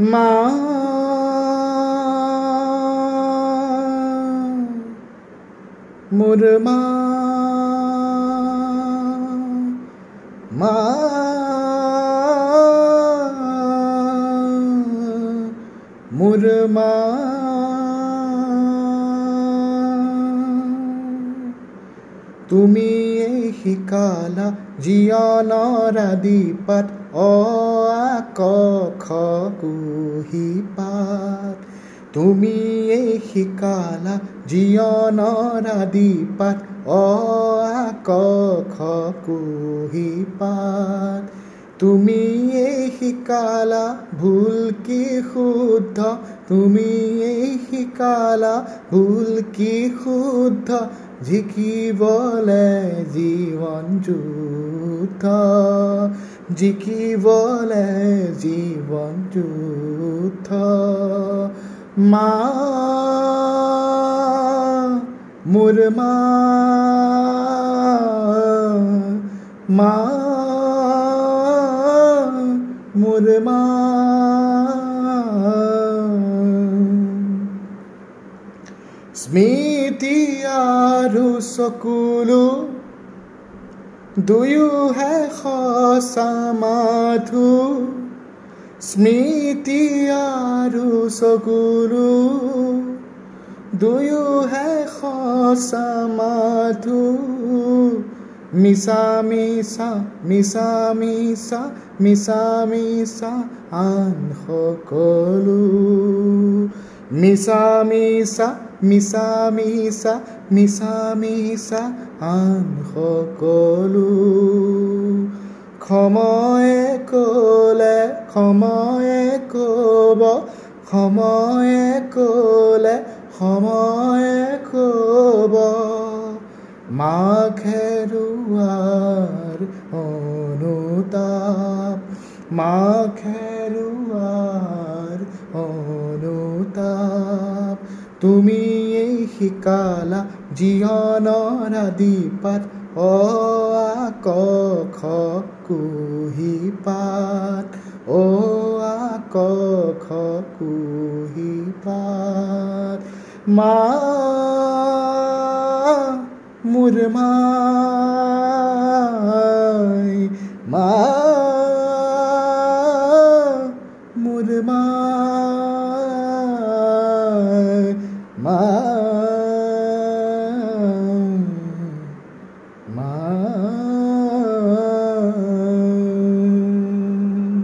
মা মোৰ মা মা মোৰ মা তুমি শিকালা জীৱনৰ আদিপাঠ অ আ ক খ কুহি পাত তুমি শিকালা জীৱনৰ আদিপাঠ অ আ ক খ কুহি পাত তুমি শিকালা ভুল কি শুদ্ধ তুমি শিকালা ভুল কি শুদ্ধ জিকিবলে জীৱন যুদ্ধ জিকিবলে জীৱন যুদ্ধ মা মোৰ মা মা মোৰ মা স্মৃতি আৰু চকুলো দুয়োহে সঁচা মাথো স্মৃতি আৰু চকুলো দুয়োহে সঁচা মাথো মিছা মিছা মিছা মিছা মিছা মিছা আন সকলো মিছা মিছা মিছা মিছা মিছা মিছা আন সকলো সময়ে ক'লে সময়ে ক'ব সময়ে ক'লে সময়ে ক'ব মাক হেৰুৱাৰ অনুতাপ মাক হেৰুৱাৰ অনুতাপ তুমি শিকালা জীৱনৰ আদিপাঠ অ আ ক খ কুহি পাত অ আ ক খ কুহি পাত মা মোর মা মা মোর মা